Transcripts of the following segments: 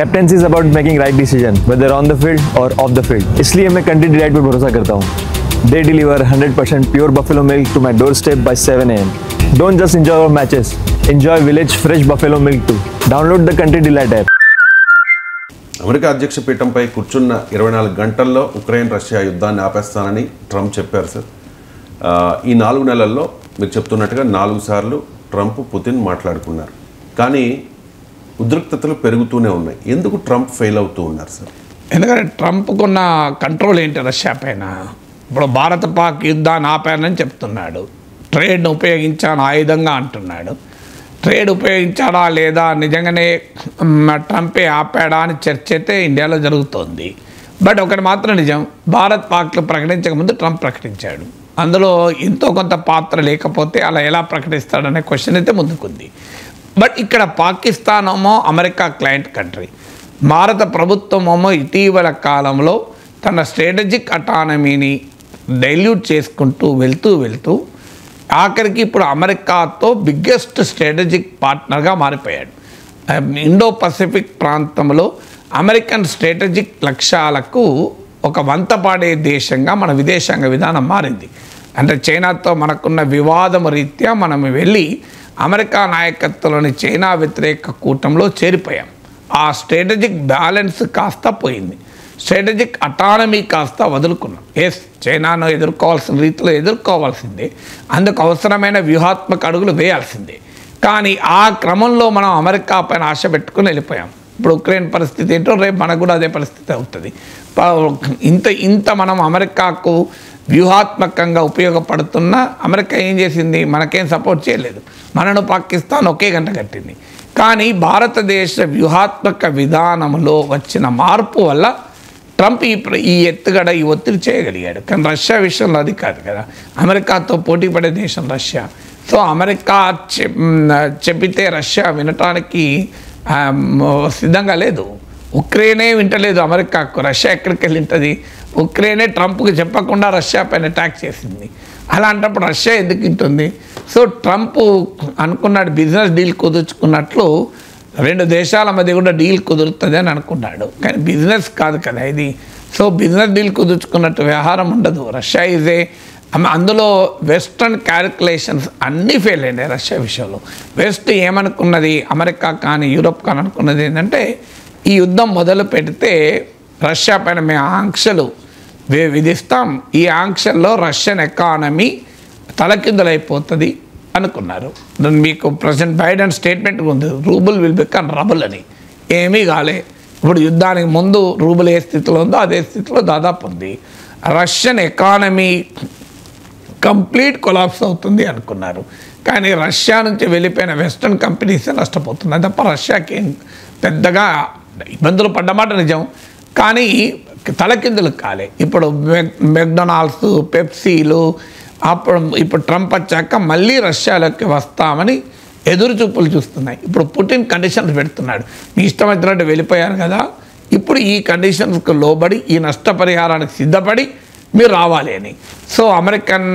Captaincy is about making right decision whether on the field और off the field, इसलिए मैं Country Delight पर भरोसा करता हूँ। They deliver 100% pure buffalo milk to my doorstep by 7 AM. Don't just enjoy our matches, enjoy village fresh buffalo milk too. Download the Country Delight app. America అధ్యక్ష పీఠంపై కూర్చున్న 24 గంటల్లో Ukraine Russia యుద్ధాన్ని ఆపేస్తానని Trump చెప్పారు sir. ఈ 4 నెలల్లో మీరు చెప్తున్నట్టుగా 4 సార్లు ట్రంప్ పుతిన్ మాట్లాడుకున్నారు. కానీ ఉద్రిక్తతలు పెరుగుతూనే ఉన్నాయి. ఎందుకు ట్రంప్ ఫెయిల్ అవుతూ ఉన్నారు సార్? ఎందుకంటే ట్రంప్కున్న కంట్రోల్ ఏంటి రష్యా పైన? ఇప్పుడు భారత పాక్ యుద్ధాన్ని ఆపానని చెప్తున్నాడు, ట్రేడ్ను ఉపయోగించాను ఆయుధంగా అంటున్నాడు. ట్రేడ్ ఉపయోగించాడా లేదా, నిజంగానే ట్రంపే ఆపాడా అని చర్చ అయితే ఇండియాలో జరుగుతోంది. బట్ ఒకటి మాత్రం నిజం, భారత్ పాక్లు ప్రకటించకముందు ట్రంప్ ప్రకటించాడు. అందులో ఎంతో కొంత పాత్ర లేకపోతే అలా ఎలా ప్రకటిస్తాడనే క్వశ్చన్ అయితే ముందుకుంది. బట్ ఇక్కడ పాకిస్తాన్ ఏమో అమెరికా క్లయింట్ కంట్రీ, భారత ప్రభుత్వమేమో ఇటీవల కాలంలో తన స్ట్రాటజిక్ అటానమీని డైల్యూట్ చేసుకుంటూ వెళ్తూ ఆఖరికి ఇప్పుడు అమెరికాతో బిగ్గెస్ట్ స్ట్రాటజిక్ పార్ట్నర్గా మారిపోయాడు. ఇండో పసిఫిక్ ప్రాంతంలో అమెరికన్ స్ట్రాటజిక్ లక్ష్యాలకు ఒక వంతపాడే దేశంగా మన విదేశాంగ విధానం మారింది. అంటే చైనాతో మనకున్న వివాదం రీత్యా మనం వెళ్ళి అమెరికా నాయకత్వంలోని చైనా వ్యతిరేక కూటమిలో చేరిపోయాం. ఆ స్ట్రాటజిక్ బ్యాలెన్స్ కాస్త పోయింది, స్ట్రాటజిక్ అటానమీ కాస్త వదులుకున్నాం. చైనాను ఎదుర్కోవాల్సిన రీతిలో ఎదుర్కోవాల్సిందే, అందుకు అవసరమైన వ్యూహాత్మక అడుగులు వేయాల్సిందే. కానీ ఆ క్రమంలో మనం అమెరికా పైన ఆశ పెట్టుకుని వెళ్ళిపోయాం. ఇప్పుడు ఉక్రెయిన్ పరిస్థితి ఏంటో రేపు మనకు కూడా అదే పరిస్థితి అవుతుంది. ఇంత మనం అమెరికాకు వ్యూహాత్మకంగా ఉపయోగపడుతున్న అమెరికా ఏం చేసింది? మనకేం సపోర్ట్ చేయలేదు. మనను పాకిస్తాన్ ఒకే గంట కట్టింది. కానీ భారతదేశ వ్యూహాత్మక విధానంలో వచ్చిన మార్పు వల్ల ట్రంప్ ఈ ఎత్తుగడ, ఈ ఒత్తిడి చేయగలిగాడు. కానీ రష్యా విషయంలో అది కాదు కదా. అమెరికాతో పోటీ పడే దేశం రష్యా. సో అమెరికా చెప్పితే రష్యా వినటానికి సిద్ధంగా లేదు. ఉక్రెయినే వింటలేదు అమెరికాకు. రష్యా ఎక్కడికి వెళ్ళి ఉంటుంది? ఉక్రెయినే ట్రంప్కి చెప్పకుండా రష్యా పైన అటాక్ చేసింది. అలాంటప్పుడు రష్యా ఎందుకు వింటుంది? సో ట్రంప్ అనుకున్నాడు బిజినెస్ డీల్ కుదుర్చుకున్నట్లు 2 దేశాల మధ్య కూడా డీల్ కుదురుతుంది అని అనుకున్నాడు. కానీ బిజినెస్ కాదు కదా ఇది. సో బిజినెస్ డీల్ కుదుర్చుకున్నట్టు వ్యవహారం ఉండదు. రష్యా అందులో వెస్ట్రన్ క్యాలిక్యులేషన్స్ అన్నీ ఫెయిల్ అయినాయి రష్యా విషయంలో. వెస్ట్ ఏమనుకున్నది, అమెరికా కానీ యూరోప్ కానీ అనుకున్నది ఏంటంటే ఈ యుద్ధం మొదలు పెడితే రష్యా పైన మేము ఆంక్షలు విధిస్తాం, ఈ ఆంక్షల్లో రష్యన్ ఎకానమీ తలకిందులైపోతుంది అనుకున్నారు. మీకు ప్రెసిడెంట్ బైడెన్ స్టేట్మెంట్ ఉంది, రూబుల్ విల్ బికమ్ రబుల్ అని. ఏమీ కాలే. ఇప్పుడు యుద్ధానికి ముందు రూబుల్ ఏ స్థితిలో ఉందో అదే స్థితిలో దాదాపు ఉంది. రష్యన్ ఎకానమీ కంప్లీట్ కొలాప్స్ అవుతుంది అనుకున్నారు. కానీ రష్యా నుంచి వెళ్ళిపోయిన వెస్ట్రన్ కంపెనీస్ నష్టపోతున్నాయి తప్ప రష్యాకి పెద్దగా ఇబ్బందులు పడ్డమాట నిజం. కానీ తలకిందులు కాలే. ఇప్పుడు మెక్డొనాల్డ్స్, పెప్సీలు ఇప్పుడు ట్రంప్ వచ్చాక మళ్ళీ రష్యాలోకి వస్తామని ఎదురు చూపులు చూస్తున్నాయి. ఇప్పుడు పుటిన్ కండిషన్స్ పెడుతున్నాడు, మీ ఇష్టం వచ్చినట్టు వెళ్ళిపోయారు కదా, ఇప్పుడు ఈ కండిషన్స్కి లోబడి ఈ నష్టపరిహారానికి సిద్ధపడి మీరు రావాలి అని. సో అమెరికన్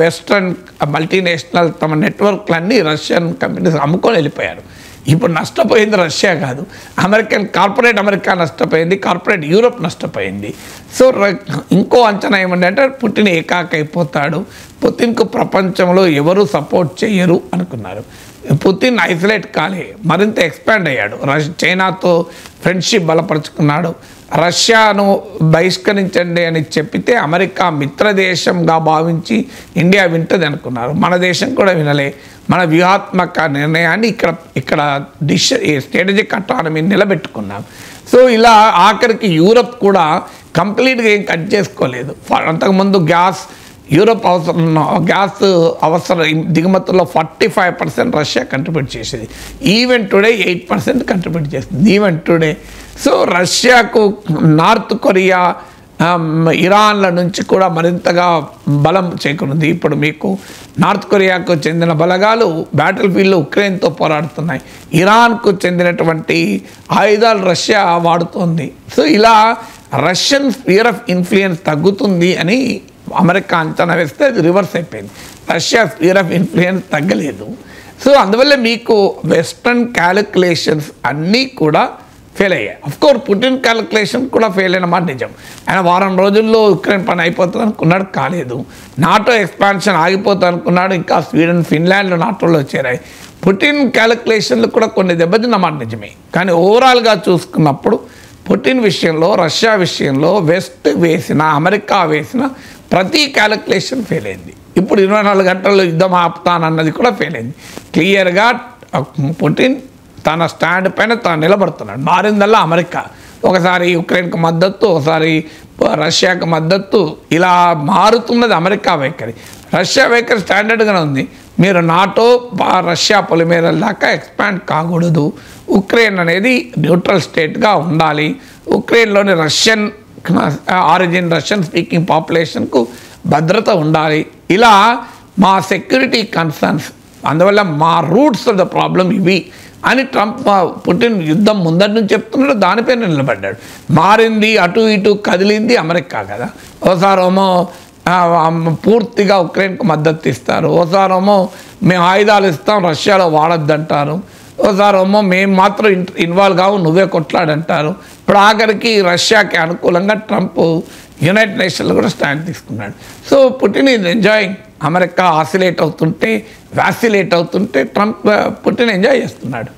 వెస్ట్రన్ మల్టీనేషనల్ తమ నెట్వర్క్లన్నీ రష్యన్ కంపెనీస్ అమ్ముకొని వెళ్ళిపోయారు. ఇప్పుడు నష్టపోయింది రష్యా కాదు, కార్పొరేట్ అమెరికా నష్టపోయింది, కార్పొరేట్ యూరోప్ నష్టపోయింది. సో ఇంకో అంచనా ఏమంటే పుతిన్ ఏకాకైపోతాడు, పుతిన్కు ప్రపంచంలో ఎవరు సపోర్ట్ చేయరు అనుకున్నారు. పుతిన్ ఐసోలేట్ కాలే, మరింత ఎక్స్పాండ్ అయ్యాడు. చైనాతో ఫ్రెండ్షిప్ బలపరుచుకున్నాడు. రష్యాను బహిష్కరించండి అని చెప్పితే అమెరికా మిత్రదేశంగా భావించి ఇండియా వింటుంది అనుకున్నారు. మన దేశం కూడా వినలే. మన వ్యూహాత్మక నిర్ణయాన్ని ఇక్కడ స్ట్రాటజిక్ అటానమీ నిలబెట్టుకున్నాం. సో ఇలా ఆఖరికి యూరప్ కూడా కంప్లీట్గా ఏం కట్ చేసుకోలేదు. అంతకుముందు యూరోప్ గ్యాస్ అవసరం దిగుమతుల్లో 45% రష్యా కంట్రిబ్యూట్ చేసేది. ఈవెన్ టుడే 8% కంట్రిబ్యూట్ చేస్తుంది ఈవెన్ టుడే. సో రష్యాకు నార్త్ కొరియా, ఇరాన్ల నుంచి కూడా మరింతగా బలం చేకూరింది. ఇప్పుడు మీకు నార్త్ కొరియాకు చెందిన బలగాలు బ్యాటిల్ ఫీల్డ్లో ఉక్రెయిన్తో పోరాడుతున్నాయి. ఇరాన్కు చెందినటువంటి ఆయుధాలు రష్యా వాడుతోంది. సో ఇలా రష్యన్ స్పియర్ ఆఫ్ ఇన్ఫ్లుయెన్స్ తగ్గుతుంది అని అమెరికా అంచనా వేస్తే అది రివర్స్ అయిపోయింది. రష్యా స్పియర్ ఆఫ్ ఇన్ఫ్లుయెన్స్ తగ్గలేదు. సో అందువల్ల మీకు వెస్ట్రన్ క్యాలిక్యులేషన్స్ అన్నీ కూడా ఫెయిల్ అయ్యాయి. అఫ్కోర్స్ పుటిన్ క్యాలిక్యులేషన్ కూడా ఫెయిల్ అయిన మాట నిజం. ఆయన వారం రోజుల్లో ఉక్రెయిన్ పని అయిపోతుంది అనుకున్నాడు, కాలేదు. నాటో ఎక్స్పాన్షన్ ఆగిపోతుంది అనుకున్నాడు, ఇంకా స్వీడన్ ఫిన్లాండ్లు నాటోలో చేరాయి. పుటిన్ క్యాలిక్యులేషన్లు కూడా కొన్ని దెబ్బతిన్న మాట నిజమే. కానీ ఓవరాల్గా చూసుకున్నప్పుడు పుటిన్ విషయంలో, రష్యా విషయంలో వెస్ట్ వేసిన, అమెరికా వేసిన ప్రతి క్యాలిక్యులేషన్ ఫెయిల్ అయింది. ఇప్పుడు 24 గంటల్లో యుద్ధం ఆపుతానన్నది కూడా ఫెయిల్ అయింది. క్లియర్గా పుటిన్ తన స్టాండ్ పైన తాను నిలబడుతున్నాడు. మారిందల్లా అమెరికా. ఒకసారి యుక్రెయిన్కి మద్దతు, ఒకసారి రష్యాకి మద్దతు, ఇలా మారుతున్నది అమెరికా వైఖరి. రష్యా వైఖరి స్టాండర్డ్గానే ఉంది. మీరు నాటో రష్యా పొలిమేరల దాకా ఎక్స్పాండ్ కాకూడదు, ఉక్రెయిన్ అనేది న్యూట్రల్ స్టేట్గా ఉండాలి, ఉక్రెయిన్లోని రష్యన్ ఆరిజిన్, రష్యన్ స్పీకింగ్ పాపులేషన్కు భద్రత ఉండాలి, ఇలా మా సెక్యూరిటీ కన్సర్న్స్, అందువల్ల మా రూట్స్ ఆఫ్ ద ప్రాబ్లం ఇవి అని ట్రంప్ పుటిన్ యుద్ధం ముందటి నుంచి చెప్తున్నాడు. దానిపైన నిలబడ్డాడు. మారింది, అటు ఇటు కదిలింది అమెరికా కదా. ఓసారేమో పూర్తిగా ఉక్రెయిన్కు మద్దతు ఇస్తారు, ఓసారేమో మేము ఆయుధాలు ఇస్తాం రష్యాలో వాడొద్దంటారు, ఓసారేమో మేము మాత్రం ఇన్వాల్వ్ కావు నువ్వే కొట్లాడంటారు. ఇప్పుడు ఆఖరికి రష్యాకి అనుకూలంగా ట్రంప్ యునైటెడ్ నేషన్లో కూడా స్టాండ్ తీసుకున్నాడు. So Putin is enjoying. America oscillate అవుతుంటే, వ్యాసిలేట్ అవుతుంటే పుటిన్ ఎంజాయ్ చేస్తున్నాడు.